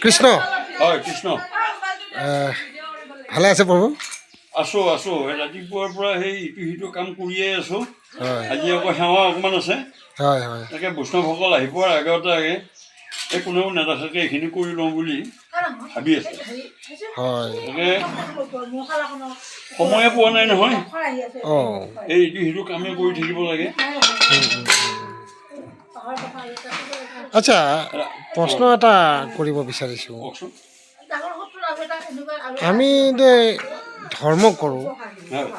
কৃষ্ণ হয় কৃষ্ণ ভালে আছে প্ৰভু? আছোঁ আছোঁ ৰাতিপুৱাৰ পৰা সেই ইটো সিটো কাম কৰিয়ে আছোঁ। হয় আজি আকৌ সেৱা অকণমান আছে। হয় হয় তাকে বৈষ্ণৱসকল আহি পোৱাৰ আগতে এই কোনেও নেদেখাকৈ এইখিনি কৰি লওঁ বুলি ভাবি আছোঁ। হয় তাকে সময়ে পোৱা নাই নহয়। অঁ এই ইটো সিটো কামেই কৰি থাকিব লাগে। আচ্ছা, প্ৰশ্ন এটা কৰিব বিচাৰিছোঁ। কওকচোন। আমি যে ধৰ্ম কৰোঁ, হয়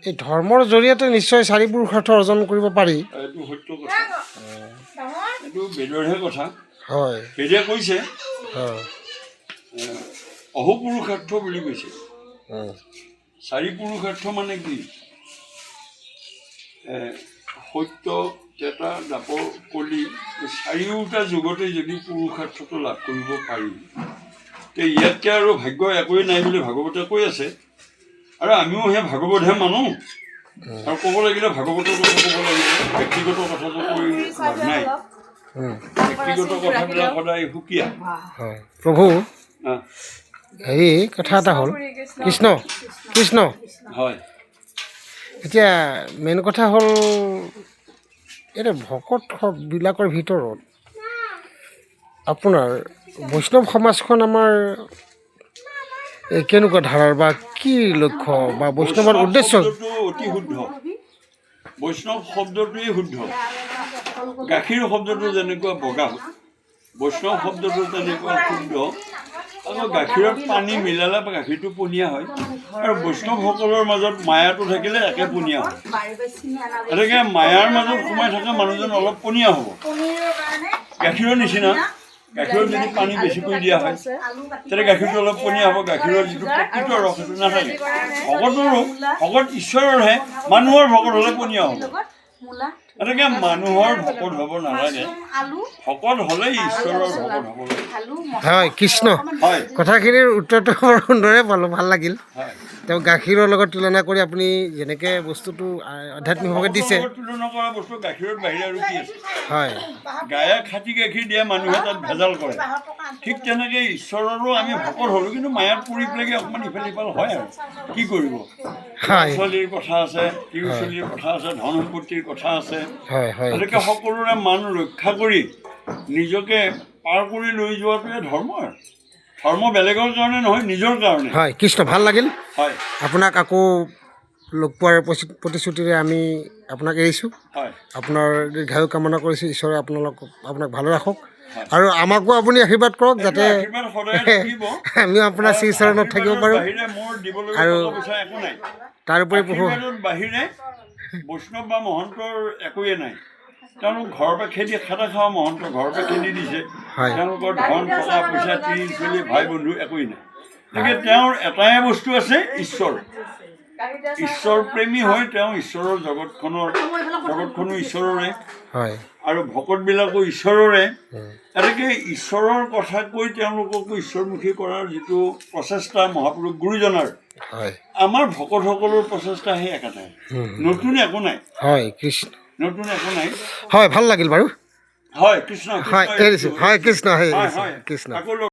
এই ধৰ্মৰ জৰিয়তে নিশ্চয় 4 পুৰুষাৰ্থ অৰ্জন কৰিব পাৰি। এইটো সত্য কথা, এইটো বেদৰহে কথা। হয় বেদে কৈছে হয় অহোপুৰুষাৰ্থ বুলি কৈছে। 4 পুৰুষাৰ্থ মানে কি? সত্য, ত্ৰেতা, দ্বাপৰ, কলি, 4টা যুগতে যদি পুৰুষাৰ্থটো লাভ কৰিব পাৰি, তে ইয়াতকৈ আৰু ভাগ্য একোৱেই নাই বুলি ভাগৱতে কৈ আছে। আৰু আমিও সেই ভাগৱতহে মানো। আৰু ক'ব লাগিলে ভাগৱতৰ কথা ক'ব লাগিব, ব্যক্তিগত কথাটো কৈ লাভ নাই। ব্যক্তিগত কথাবিলাক সদায় সুকীয়া। হয় প্ৰভু, হেৰি কথা এটা হ'ল, কৃষ্ণ কৃষ্ণ হয় এতিয়া মেইন কথা হ'ল, এতিয়া ভকতবিলাকৰ ভিতৰত আপোনাৰ বৈষ্ণৱ সমাজখন আমাৰ কেনেকুৱা ধাৰাৰ বা কি লক্ষ্য বা বৈষ্ণৱৰ উদ্দেশ্য? শব্দটো অতি শুদ্ধ। বৈষ্ণৱ শব্দটোৱেই শুদ্ধ। গাখীৰ শব্দটো যেনেকুৱা বগা, বৈষ্ণৱ শব্দটো তেনেকুৱা শুদ্ধ। আকৌ গাখীৰত পানী মিলালে গাখীৰটো পনীয়া হয়, আৰু বৈষ্ণৱসকলৰ মাজত মায়াটো থাকিলে একে পনীয়া হয়। গতিকে মায়াৰ মাজত সোমাই থকা মানুহজন অলপ পনীয়া হ'ব। গাখীৰৰ নিচিনা, গাখীৰত যদি পানী বেছিকৈ দিয়া হয় তেতিয়া গাখীৰটো অলপ পনীয়া হ'ব। গাখীৰৰ যিটো প্ৰকৃত ৰস সেইটো নাথাকে। ভকতৰো, ভকত ঈশ্বৰৰহে, মানুহৰ ভকত হ'লে পনীয়া হ'ব। গতিকে মানুহৰ ভকত হ'ব নালাগে, ভকত হ'লে ঈশ্বৰৰ ভকত হ'ব লাগে। হয় কৃষ্ণ, হয় কথাখিনিৰ উত্তৰটো বৰ সুন্দৰে পালোঁ, ভাল লাগিল। হয় তেওঁ গাখীৰৰ লগত তুলনা কৰি আপুনি যেনেকৈ বস্তুটো আধ্যাত্মিকভাৱে দিছে। তুলনা কৰা বস্তু গাখীৰৰ বাহিৰে আৰু কি আছে? হয় গায়ে খাটি গাখীৰ দিয়ে, মানুহে তাত ভেজাল কৰে। ঠিক তেনেকৈ ঈশ্বৰৰো আমি ভকত হ'লোঁ, কিন্তু মায়াত পৰি পেলাই অকণমান ইফাল সিফাল হয়। আৰু কি কৰিব? হয় ছোৱালীৰ কথা আছে, তিৰু ছোৱালীৰ কথা আছে, ধন সম্পত্তিৰ কথা আছে। হয় হয় গতিকে সকলোৰে মান ৰক্ষা কৰি নিজকে পাৰ কৰি লৈ যোৱাটোৱে ধৰ্ম। আৰু ধৰ্ম বেলেগৰ কাৰণে নহয়, নিজৰ কাৰণে। হয় কৃষ্ণ, ভাল লাগিল। হয় আপোনাক আকৌ লগ পোৱাৰ প্ৰতিশ্ৰুতিৰে আমি আপোনাক এৰিছোঁ। হয় আপোনাৰ দীৰ্ঘায়ু কামনা কৰিছোঁ। ঈশ্বৰে আপোনাক ভালে ৰাখক, আৰু আমাকো আপুনি আশীৰ্বাদ কৰক যাতে আশীৰ্বাদ সদায় থাকিব। আমিও আপোনাৰ শ্ৰীচৰণত থাকিব আশীৰ্বাদৰ পাৰোঁ। বাহিৰে মোৰ দিবলৈ আৰু টকা পইচা একো নাই। তাৰোপৰি প্ৰভু, আশীৰ্বাদৰ বাহিৰে বৈষ্ণৱ বা মহন্তৰ একোৱে নাই। তেওঁলোক ঘৰৰ পৰা খেদি খাটা খোৱা মহন্ত, ঘৰৰ পৰা খেদি দিছে। হয় তেওঁলোকৰ ধন টকা পইচা, তিৰি ছোৱালী, ভাই বন্ধু একোৱেই নাই। গতিকে তেওঁৰ এটাই বস্তু আছে, ঈশ্বৰ। ঈশ্বৰ প্ৰেমী হৈ তেওঁ ঈশ্বৰৰ জগতখনো ঈশ্বৰৰে, হয় আৰু ভকতবিলাকো ঈশ্বৰৰে। গতিকে ঈশ্বৰৰ কথা কৈ তেওঁলোককো ঈশ্বৰমুখী কৰাৰ যিটো প্ৰচেষ্টা মহাপুৰুষ গুৰুজনাৰ, হয় আমাৰ ভকতসকলৰ প্ৰচেষ্টা সেই একেটাই। নতুন একো নাই। হয় কৃষ্ণ, নতুন একো নাই। হয় ভাল লাগিল বাৰু। হয় কৃষ্ণ, হয় এৰিছোঁ। হয় কৃষ্ণ, হয় হয় এৰিছোঁ হয় কৃষ্ণ। আকৌ